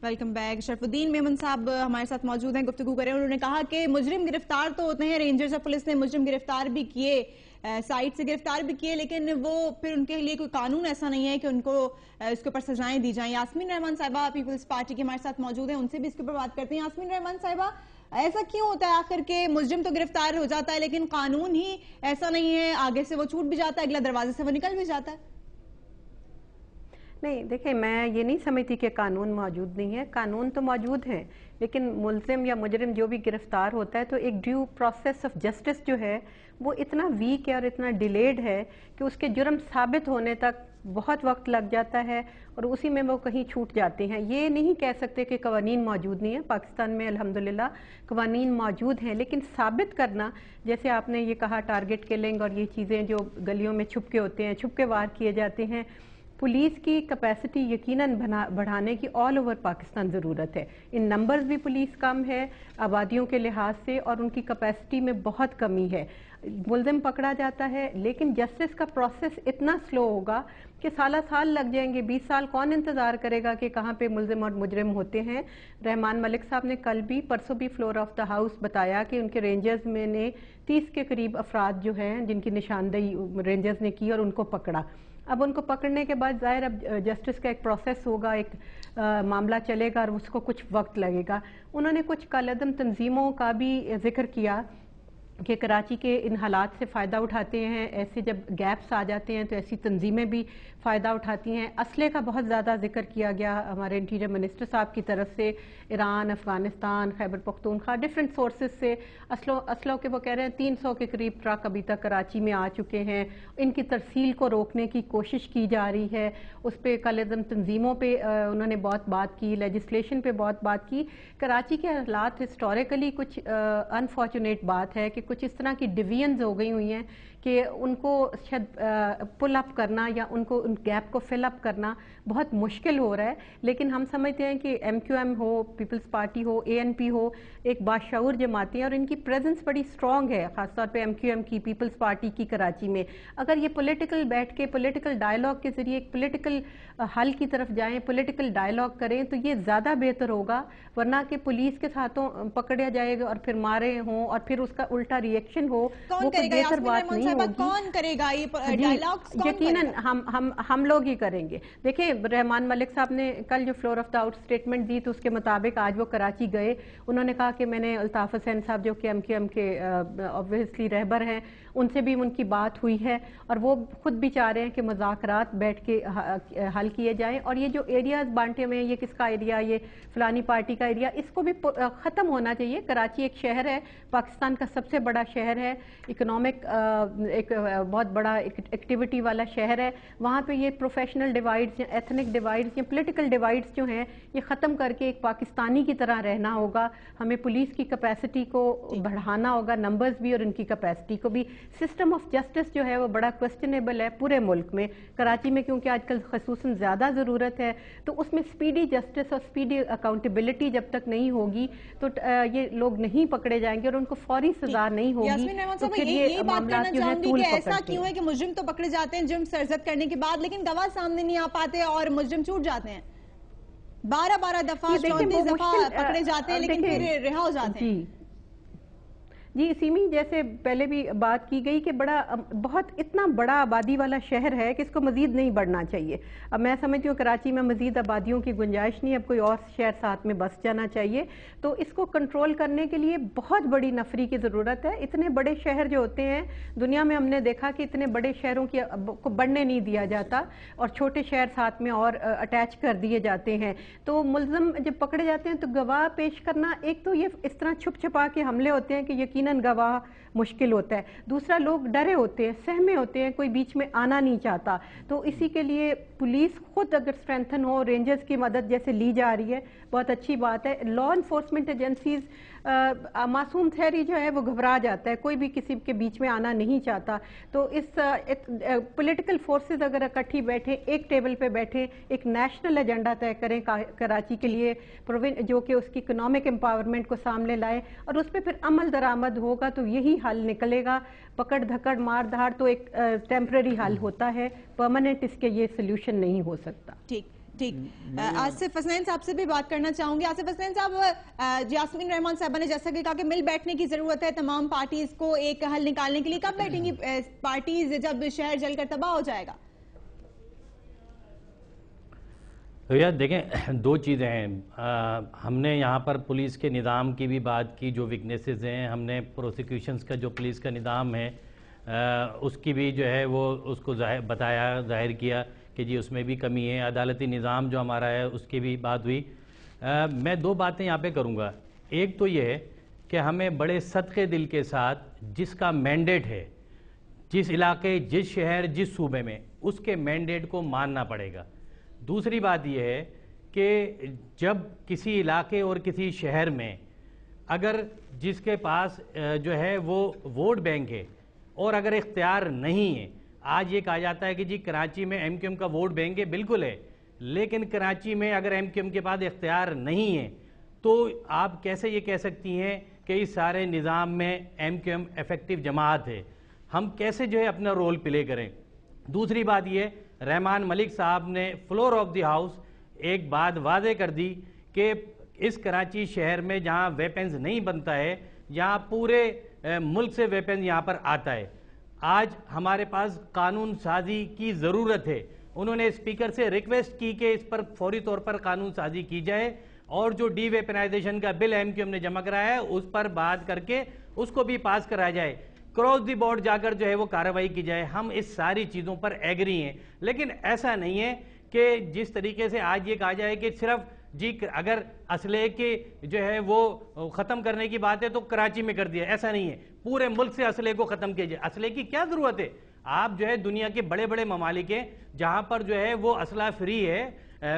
Welcome back. Sharfuddin Memon साहब हमारे साथ मौजूद हैं, गुफ्तगू करें। उन्होंने कहा कि मुजरिम गिरफ्तार तो होते हैं, रेंजर्स और पुलिस ने मुजरिम गिरफ्तार भी किए, साइट से गिरफ्तार भी किए, लेकिन वो फिर उनके लिए कोई कानून ऐसा नहीं है कि उनको इसके ऊपर सजाएं दी जाएं। यास्मीन रहमान साहिबा पीपल्स पार्टी के हमारे साथ मौजूद हैं, उनसे भी इसके ऊपर बात करते हैं। यास्मीन रहमान साहिबा, ऐसा क्यों होता है आखिर के मुजरिम तो गिरफ्तार हो जाता है लेकिन कानून ही ऐसा नहीं है, आगे से वो छूट भी जाता है, अगला दरवाजे से वो निकल भी जाता है? नहीं, देखिए, मैं ये नहीं समझती कि कानून मौजूद नहीं है। कानून तो मौजूद है, लेकिन मुल्ज़िम या मुजरिम जो भी गिरफ्तार होता है तो एक ड्यू प्रोसेस ऑफ जस्टिस जो है वो इतना वीक है और इतना डिलेड है कि उसके जुर्म साबित होने तक बहुत वक्त लग जाता है और उसी में वो कहीं छूट जाते हैं। ये नहीं कह सकते कि कवानीन मौजूद नहीं है। पाकिस्तान में अल्हम्दुलिल्लाह कवानीन मौजूद हैं, लेकिन साबित करना, जैसे आपने ये कहा टारगेट किलिंग और ये चीज़ें जो गलियों में छुप के होते हैं, छुप के वार किए जाते हैं, पुलिस की कैपेसिटी यकीनन बढ़ाने की ऑल ओवर पाकिस्तान ज़रूरत है। इन नंबर्स भी पुलिस कम है आबादियों के लिहाज से और उनकी कैपेसिटी में बहुत कमी है। मुल्ज़िम पकड़ा जाता है लेकिन जस्टिस का प्रोसेस इतना स्लो होगा कि साल लग जाएंगे। 20 साल कौन इंतज़ार करेगा कि कहाँ पे मुल्ज़िम और मुजरिम होते हैं। रहमान मलिक साहब ने कल भी परसों भी फ्लोर ऑफ द हाउस बताया कि उनके रेंजर्स में ने 30 के करीब अफराद जो हैं जिनकी निशानदेही रेंजर्स ने की और उनको पकड़ा। अब उनको पकड़ने के बाद ज़ाहिर अब जस्टिस का एक प्रोसेस होगा, एक मामला चलेगा और उसको कुछ वक्त लगेगा। उन्होंने कुछ कालेदम तंजीमों का भी जिक्र किया कि कराची के इन हालात से फ़ायदा उठाते हैं, ऐसे जब गैप्स आ जाते हैं तो ऐसी तंजीमें भी फ़ायदा उठाती हैं। असले का बहुत ज़्यादा जिक्र किया गया हमारे इंटीरियर मिनिस्टर साहब की तरफ से। Iran, Afghanistan, Khyber Pakhtunkhwa, different sources से असलों के वो कह रहे हैं 300 के करीब ट्रक अभी तक कराची में आ चुके हैं। इनकी तरसील को रोकने की कोशिश की जा रही है। उस पर कालेदम तंजीमों पर उन्होंने बहुत बात की, लेजिस्लेशन पर बहुत बात की। कराची के हालात हिस्टोरिकली कुछ अनफॉर्चुनेट बात है कि कुछ इस तरह की डिवीजन्स हो गई हुई हैं कि उनको शायद पुल अप करना या उनको उन गैप को फिल अप करना बहुत मुश्किल हो रहा है। लेकिन हम समझते हैं कि MQM हो, पीपल्स पार्टी हो, ANP हो, एक बाशऊर जमातें और इनकी प्रेजेंस बड़ी स्ट्रॉन्ग है, ख़ासतौर पे MQM की, पीपल्स पार्टी की कराची में। अगर ये पॉलिटिकल बैठ के पॉलिटिकल डायलॉग के ज़रिए एक पॉलिटिकल हल की तरफ जाएं, पॉलिटिकल डायलॉग करें तो ये ज़्यादा बेहतर होगा। वरना कि पुलिस के साथों पकड़ा जाएगा और फिर मारे हों और फिर उसका उल्टा रिएक्शन हो, वो कोई बेहतर बात नहीं होगी। कौन करेगा ये डायलॉग्स? यकीनन हम लोग ही करेंगे। देखिए, रहमान मलिक साहब ने कल जो floor of the house statement दी तो उसके मुताबिक आज वो कराची गए। उन्होंने कहा कि मैंने अल्ताफ हुसैन साहब जो कि MQM के ऑब्वियसली रहबर हैं, उनसे भी उनकी बात हुई है और वो खुद भी चाह रहे हैं कि मुज़ाकरात बैठ के हल किए जाएं। और ये जो एरियाज बांटे हुए हैं, ये किसका एरिया, ये फलानी पार्टी का एरिया, इसको भी ख़त्म होना चाहिए। कराची एक शहर है, पाकिस्तान का सबसे बड़ा शहर है, इकोनॉमिक एक बहुत बड़ा एक्टिविटी वाला शहर है। वहाँ पे ये प्रोफेशनल डिवाइड्स या एथनिक डिवाइड्स या पॉलिटिकल डिवाइड्स जो हैं ये ख़त्म करके एक पाकिस्तानी की तरह रहना होगा। हमें पुलिस की कैपेसिटी को बढ़ाना होगा, नंबर्स भी और इनकी कैपेसिटी को भी। सिस्टम ऑफ जस्टिस जो है वो बड़ा क्वेश्चनेबल है पूरे मुल्क में, कराची में क्योंकि आजकल खसूसन ज़्यादा ज़रूरत है। तो उसमें स्पीडी जस्टिस और स्पीडी अकाउंटेबिलिटी जब तक नहीं होगी तो ये लोग नहीं पकड़े जाएंगे और उनको फौरी सजा नहीं होगी। तो फिर ये मामला जो है तूल पकड़ते हैं। ऐसा क्यों है कि मुजरिम तो पकड़े जाते हैं जुर्म सरजद करने के बाद, लेकिन गवाह सामने नहीं आ पाते और मुजरिम छूट जाते हैं? 12 दफा 34 दफा पकड़े जाते हैं लेकिन फिर रिहा हो जाते हैं। जी, सीमी, जैसे पहले भी बात की गई कि बहुत इतना बड़ा आबादी वाला शहर है कि इसको मजीद नहीं बढ़ना चाहिए। अब मैं समझती हूँ कराची में मजीद आबादियों की गुंजाइश नहीं, अब कोई और शहर साथ में बस जाना चाहिए। तो इसको कंट्रोल करने के लिए बहुत बड़ी नफरी की ज़रूरत है। इतने बड़े शहर जो होते हैं दुनिया में हमने देखा कि इतने बड़े शहरों को बढ़ने नहीं दिया जाता और छोटे शहर साथ में और अटैच कर दिए जाते हैं। तो मुल्ज़िम जब पकड़े जाते हैं तो गवाह पेश करना, एक तो ये इस तरह छुप छुपा के हमले होते हैं कि यकीनन गवाह मुश्किल होता है। दूसरा, लोग डरे होते हैं, सहमे होते हैं, कोई बीच में आना नहीं चाहता। तो इसी के लिए पुलिस खुद अगर स्ट्रेंथन हो, रेंजर्स की मदद जैसे ली जा रही है, बहुत अच्छी बात है। लॉ इन्फोर्समेंट एजेंसीज, मासूम ठहरी जो है वो घबरा जाता है, कोई भी किसी के बीच में आना नहीं चाहता। तो इस पॉलिटिकल फोर्सेस अगर इकट्ठी बैठे, एक टेबल पे बैठे, एक नेशनल एजेंडा तय करें कराची के लिए, जो कि उसकी इकोनॉमिक एम्पावरमेंट को सामने लाए और उस पर फिर अमल दरामद होगा तो यही हल निकलेगा। पकड़ धकड़ मार धाड़ तो एक टेम्पररी हल होता है, परमानेंट इसके ये सोल्यूशन नहीं हो सकता। ठीक। ٹھیک، آصف حسنین صاحب سے بھی بات کرنا چاہوں گی. آصف حسنین صاحب، یاسمین رحمان صاحبہ نے جیسا کہ کہا کہ مل بیٹھنے کی ضرورت ہے تمام پارٹیز کو ایک حل نکالنے کے لیے. کب بیٹھیں گی پارٹیز جب شہر جل کر تباہ ہو جائے گا؟ یار دیکھیں، دو چیزیں ہیں. ہم نے یہاں پر پولیس کے نظام کی بھی بات کی، جو ویکنیسز ہیں. ہم نے پروسیکیوشنز کا جو پولیس کا نظام ہے اس کی بھی جو ہے وہ اس کو بتایا، ظاہر کیا کہ جی اس میں بھی کمی ہے. عدالتی نظام جو ہمارا ہے اس کی بھی بات ہوئی. میں دو باتیں یہاں پہ کروں گا. ایک تو یہ ہے کہ ہمیں بڑے صدقے دل کے ساتھ جس کا مینڈیٹ ہے، جس علاقے، جس شہر، جس صوبے میں، اس کے مینڈیٹ کو ماننا پڑے گا. دوسری بات یہ ہے کہ جب کسی علاقے اور کسی شہر میں اگر جس کے پاس جو ہے وہ ووٹ بینک ہے اور اگر اختیار نہیں ہے، آج یہ کہا جاتا ہے کہ جی کراچی میں ایم کیو ایم کا ووٹ بینک ہے، بالکل ہے، لیکن کراچی میں اگر ایم کیو ایم کے پاس اختیار نہیں ہے تو آپ کیسے یہ کہہ سکتی ہیں کہ اس سارے نظام میں ایم کیو ایم ایفیکٹو جماعت ہے؟ ہم کیسے جو ہے اپنا رول پلے کریں؟ دوسری بات یہ، رحمان ملک صاحب نے فلور آف دی ہاؤس ایک بات واضح کر دی کہ اس کراچی شہر میں جہاں ویپنز نہیں بنتا ہے، جہاں پورے ملک سے ویپن یہاں پر آتا ہے. آج ہمارے پاس قانون سازی کی ضرورت ہے. انہوں نے اسپیکر سے ریکویسٹ کی کہ اس پر فوری طور پر قانون سازی کی جائے اور جو ڈی ویپنائزیشن کا بل ایم کیو ایم نے جمع کرایا ہے اس پر بات کر کے اس کو بھی پاس کرایا جائے. کراس دی بورڈ جا کر جو ہے وہ کارروائی کی جائے. ہم اس ساری چیزوں پر ایگری ہیں، لیکن ایسا نہیں ہے کہ جس طریقے سے آج یہ کہا جائے کہ صرف جی اگر اسلحے کے جو ہے وہ ختم کرنے کی بات ہے تو کراچی میں کر دیا. ایسا نہیں ہے، پورے ملک سے اسلحے کو ختم کیا جائے. اسلحے کی کیا ضرورت ہے؟ آپ جو ہے دنیا کے بڑے بڑے ممالک ہیں جہاں پر جو ہے وہ اسلحہ فری ہے،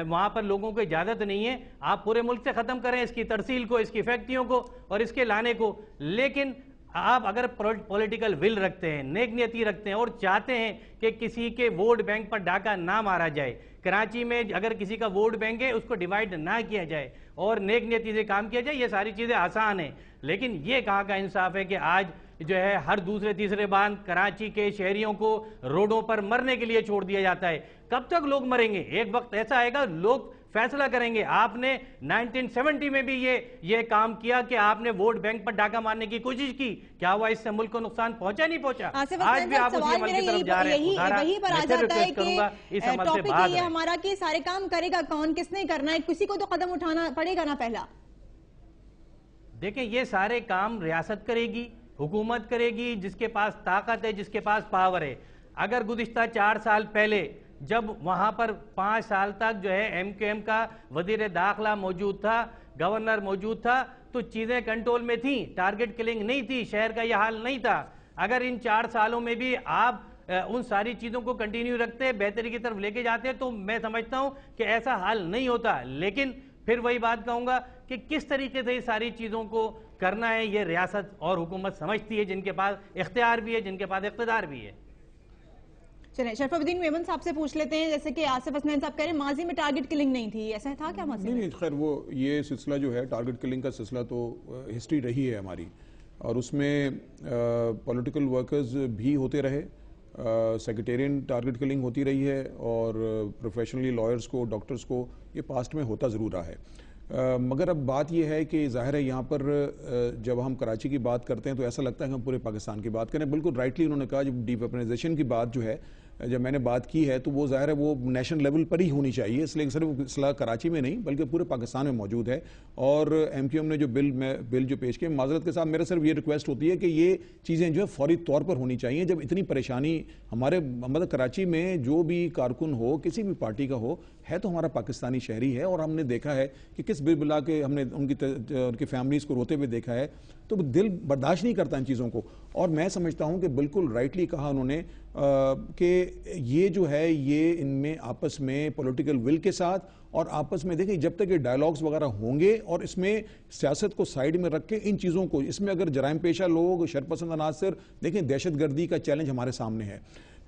وہاں پر لوگوں کو اجازت نہیں ہے. آپ پورے ملک سے ختم کریں اس کی ترسیل کو، اس کی فیکٹریوں کو اور اس کے لانے کو. لیکن آپ اگر پولیٹیکل ول رکھتے ہیں، نیک نیتی رکھتے ہیں اور چاہتے ہیں کہ کسی کے ووٹ بینک پر ڈاکہ نہ مارا جائے، کراچی میں اگر کسی کا ووٹ بینک ہے اس کو ڈیوائیڈ نہ کیا جائے اور نیک نیتی سے کام کیا جائے، یہ ساری چیزیں آسان ہیں. لیکن یہ کہاں کا انصاف ہے کہ آج جو ہے ہر دوسرے تیسرے بار کراچی کے شہریوں کو روڈوں پر مرنے کے لیے چھوڑ دیا جاتا ہے. کب تک لوگ مریں گے؟ ایک وقت ایسا آئے گا لوگ فیصلہ کریں گے. آپ نے 1970 میں بھی یہ کام کیا کہ آپ نے ووٹ بینک پر ڈاکہ مارنے کی کوشش کی. کیا ہوا اس سے ملک کو نقصان پہنچا نہیں پہنچا؟ آج بھی آپ اسی عمل کی طرف جا رہے ہیں. وہی پر آ جاتا ہے کہ ٹاپک یہ ہمارا کہ سارے کام کرے گا کون، کس نے کرنا ہے؟ کسی کو تو قدم اٹھانا پڑے گا نا پہلا. دیکھیں یہ سارے کام ریاست کرے گی، حکومت کرے گی، جس کے پاس طاقت ہے، جس کے پاس پاور ہے. اگر گزشتہ 4 سال پہلے جب وہاں پر 5 سال تک جو ہے ایم کیو ایم کا وزیر داخلہ موجود تھا، گورنر موجود تھا، تو چیزیں کنٹرول میں تھیں، ٹارگٹ کلنگ نہیں تھی، شہر کا یہ حال نہیں تھا. اگر ان 4 سالوں میں بھی آپ ان ساری چیزوں کو کنٹینیو رکھتے، بہتری کی طرف لے کے جاتے، تو میں سمجھتا ہوں کہ ایسا حال نہیں ہوتا. لیکن پھر وہی بات کہوں گا کہ کس طریقے سے یہ ساری چیزوں کو کرنا ہے یہ ریاست اور حکومت سمجھتی ہے، جن کے پاس اختیار بھی ہے، جن کے پاس اقتدار بھی ہے. چلیں شرف الدین میمن صاحب سے پوچھ لیتے ہیں. جیسے کہ آصف حسنین صاحب کہہ رہے ہیں ماضی میں ٹارگٹ کلنگ نہیں تھی، ایسا تھا کیا ماضی میں؟ نہیں، خیر وہ یہ سلسلہ جو ہے ٹارگٹ کلنگ کا سلسلہ تو ہسٹری رہی ہے ہماری، اور اس میں پولیٹیکل ورکرز بھی ہوتے رہے، سیکریٹیرین ٹارگٹ کلنگ ہوتی رہی ہے، اور پروفیشنلی لائرز کو، ڈاکٹرز کو یہ پاسٹ میں ہوتا ضرور رہا ہے. مگر اب بات یہ ہے کہ ظاہر ہے یہاں پر جب ہم کراچی کی بات کرتے ہیں تو ایسا لگتا ہے کہ ہم پورے پاکستان کی بات کریں. بالکل رائٹلی انہوں نے کہا جب ڈی ویپنائزیشن کی بات جو ہے جب میں نے بات کی ہے تو وہ ظاہر ہے وہ نیشنل لیول پر ہی ہونی چاہیے، اس لیے صرف اصلاح کراچی میں نہیں بلکہ پورے پاکستان میں موجود ہے. اور ایم کیو ایم نے جو بل جو پیش کیا، معذرت کے ساتھ میرا صرف یہ ریکویسٹ ہوتی ہے کہ یہ چیزیں جو ہے فوری طور پر ہونی چاہیے. جب اتنی پریشانی ہمارے مطلب کراچی میں جو بھی کارکن ہو، کسی بھی پارٹی کا ہو، ہے تو ہمارا پاکستانی شہری ہے، اور ہم نے دیکھا ہے کہ کس بل بلا کے ہم نے ان کی فیملیز کو روتے ہوئے دیکھا ہے، تو دل برداشت نہیں کرتا ان چیزوں کو. اور میں سمجھتا ہوں کہ بالکل رائٹلی کہا انہوں نے کہ یہ جو ہے یہ ان میں آپس میں پولیٹیکل ول کے ساتھ اور آپس میں دیکھیں جب تک یہ ڈائلاگز وغیرہ ہوں گے اور اس میں سیاست کو سائیڈ میں رکھ کے ان چیزوں کو، اس میں اگر جرائم پیشہ لوگ، شرپسند عناصر، دیکھیں دہشت گردی کا چیلنج ہمارے سامنے ہے،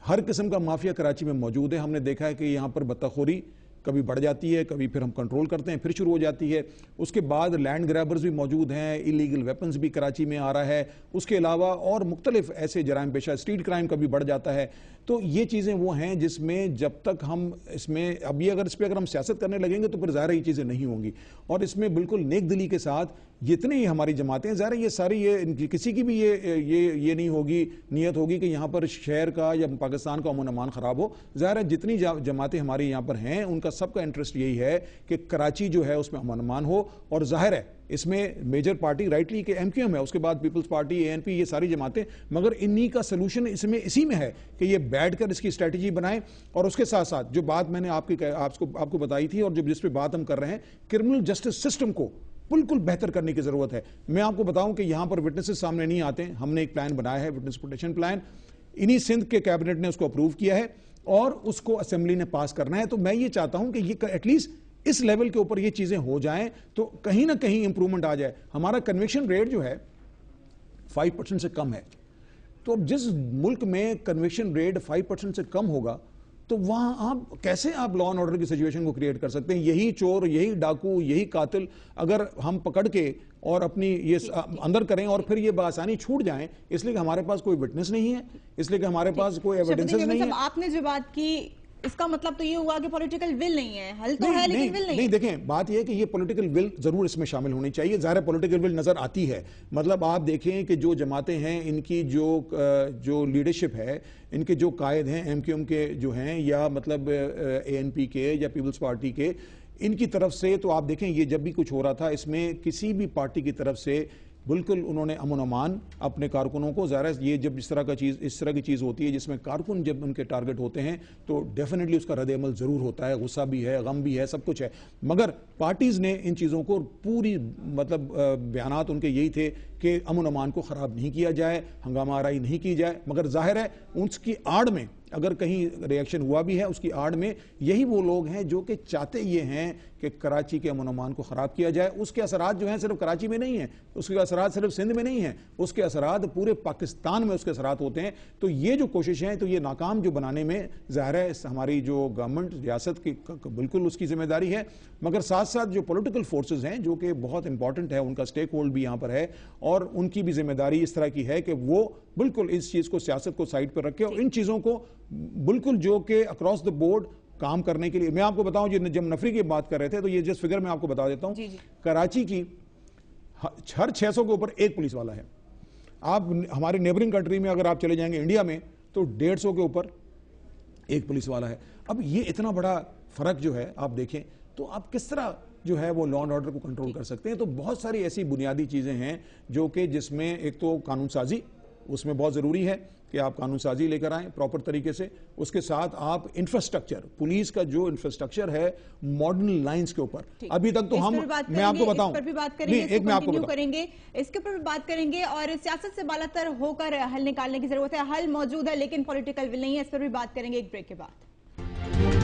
ہر قسم کا مافیا کراچی میں موجود ہے. ہم نے دیکھا ہے کہ یہاں پر بطخوری कभी बढ़ जाती है, कभी फिर हम कंट्रोल करते हैं, फिर शुरू हो जाती है। उसके बाद लैंड ग्रैबर्स भी मौजूद हैं, इलीगल वेपन्स भी कराची में आ रहा है, उसके अलावा और मुख्तलिफ ऐसे जराइम पेशा, स्ट्रीट क्राइम कभी बढ़ जाता है। तो ये चीज़ें वो हैं जिसमें जब तक हम इसमें अभी अगर इस पर अगर हम सियासत करने लगेंगे तो फिर ज़ाहिर ये चीज़ें नहीं होंगी। और इसमें बिल्कुल नेक दिली के साथ जितनी ही हमारी जमातें, ज़ाहिर ये सारी ये किसी की भी ये नहीं होगी, नियत होगी कि यहाँ पर शहर का या पाकिस्तान का अमन अमान ख़राब हो। ज़ाहिर है जितनी जमातें हमारी यहाँ पर हैं उनका सबका इंटरेस्ट यही है कि कराची जो है उसमें अमन अमान हो। और ज़ाहिर है इसमें मेजर पार्टी राइटली के MQM है, उसके बाद पीपल्स पार्टी, ANP, ये सारी जमातें, मगर इन्हीं का सलूशन इसमें इसी में है कि ये बैठकर इसकी स्ट्रेटजी बनाएं। और उसके साथ साथ जो बात मैंने आपको बताई थी और जिस पे बात हम कर रहे हैं, क्रिमिनल जस्टिस सिस्टम को बिल्कुल बेहतर करने की जरूरत है। मैं आपको बताऊं कि यहां पर विटनेसेस सामने नहीं आते हैं। हमने एक प्लान बनाया है, विटनेस प्रोटेक्शन प्लान, इन्हीं सिंध के कैबिनेट ने उसको अप्रूव किया है और उसको असेंबली ने पास करना है। तो मैं ये चाहता हूं कि ये एटलीस्ट इस लेवल के ऊपर ये चीजें हो जाएं तो कहीं ना कहीं इंप्रूवमेंट आ जाए। हमारा कन्विक्शन रेट जो है 5% से कम है। तो अब जिस मुल्क में कन्विक्शन रेट 5% से कम होगा तो वहां आप कैसे लॉ एंड ऑर्डर की सिचुएशन को क्रिएट कर सकते हैं? यही चोर, यही डाकू, यही कातिल अगर हम पकड़ के और अपनी ये अंदर करें और फिर ये बआसानी छूट जाएं, इसलिए कि हमारे पास कोई विटनेस नहीं है, इसलिए कि हमारे पास कोई एविडेंसेस नहीं है। आपने जो बात की इसका मतलब तो ये हुआ कि पॉलिटिकल विल नहीं है, हल तो है लेकिन विल नहीं। नहीं, देखें बात ये है कि ये पॉलिटिकल विल जरूर इसमें शामिल होनी चाहिए। ज़ाहिर पॉलिटिकल विल नजर आती है। मतलब आप देखें कि जो जमातें हैं इनकी जो लीडरशिप है, इनके जो कायद हैं MQM के जो हैं या मतलब ANP के या पीपल्स पार्टी के, इनकी तरफ से तो आप देखें ये जब भी कुछ हो रहा था इसमें किसी भी पार्टी की तरफ से बिल्कुल उन्होंने अमन अमान अपने कारकुनों को, ज़ाहिर ये जब इस तरह की चीज़ होती है जिसमें कारकुन जब उनके टारगेट होते हैं तो डेफिनेटली उसका रद्द अमल ज़रूर होता है, गुस्सा भी है, गम भी है, सब कुछ है। मगर पार्टीज़ ने इन चीज़ों को पूरी मतलब बयानात उनके यही थे कि अमन अमान को ख़राब नहीं किया जाए, हंगामा आराई नहीं की जाए। मगर ज़ाहिर है उसकी आड़ में अगर कहीं रिएक्शन हुआ भी है, उसकी आड़ में यही वो लोग हैं जो कि चाहते ये हैं कि कराची के अमन अमान को ख़राब किया जाए। उसके असरात जो हैं सिर्फ कराची में नहीं हैं, उसके असरात सिर्फ सिंध में नहीं हैं, उसके असरात पूरे पाकिस्तान में उसके असरात होते हैं। तो ये जो कोशिश है तो ये नाकाम जो बनाने में ज़ाहिर है हमारी जो गवर्नमेंट रियासत की बिल्कुल उसकी जिम्मेदारी है। मगर साथ साथ जो पॉलिटिकल फोर्सेज हैं जो कि बहुत इंपॉर्टेंट है, उनका स्टेक होल्ड भी यहाँ पर है और उनकी भी जिम्मेदारी इस तरह की है कि वो बिल्कुल इस चीज़ को, सियासत को साइड पर रखे और इन चीज़ों को बिल्कुल जो कि अक्रॉस द बोर्ड काम करने के लिए। मैं आपको बताऊं जब नफरी की बात कर रहे थे तो ये जिस फिगर मैं आपको बता देता हूं, कराची की हर 600 के ऊपर एक पुलिस वाला है। आप हमारे नेबरिंग कंट्री में अगर आप चले जाएंगे इंडिया में तो 150 के ऊपर एक पुलिस वाला है। अब ये इतना बड़ा फर्क जो है आप देखें तो आप किस तरह जो है वो लॉ एंड ऑर्डर को कंट्रोल कर सकते हैं। तो बहुत सारी ऐसी बुनियादी चीजें हैं जो कि जिसमें एक तो कानून साजी उसमें बहुत ज़रूरी है कि आप कानून साजी लेकर आएं प्रॉपर तरीके से। उसके साथ आप इंफ्रास्ट्रक्चर, पुलिस का जो इंफ्रास्ट्रक्चर है मॉडर्न लाइंस के ऊपर, अभी तक तो हम, मैं आपको बताऊं, करेंगे इसके ऊपर भी बात करेंगे और सियासत से बालातर होकर हल निकालने की जरूरत है। हल मौजूद है लेकिन पॉलिटिकल विल नहीं है, इस पर भी बात करेंगे एक ब्रेक के बाद।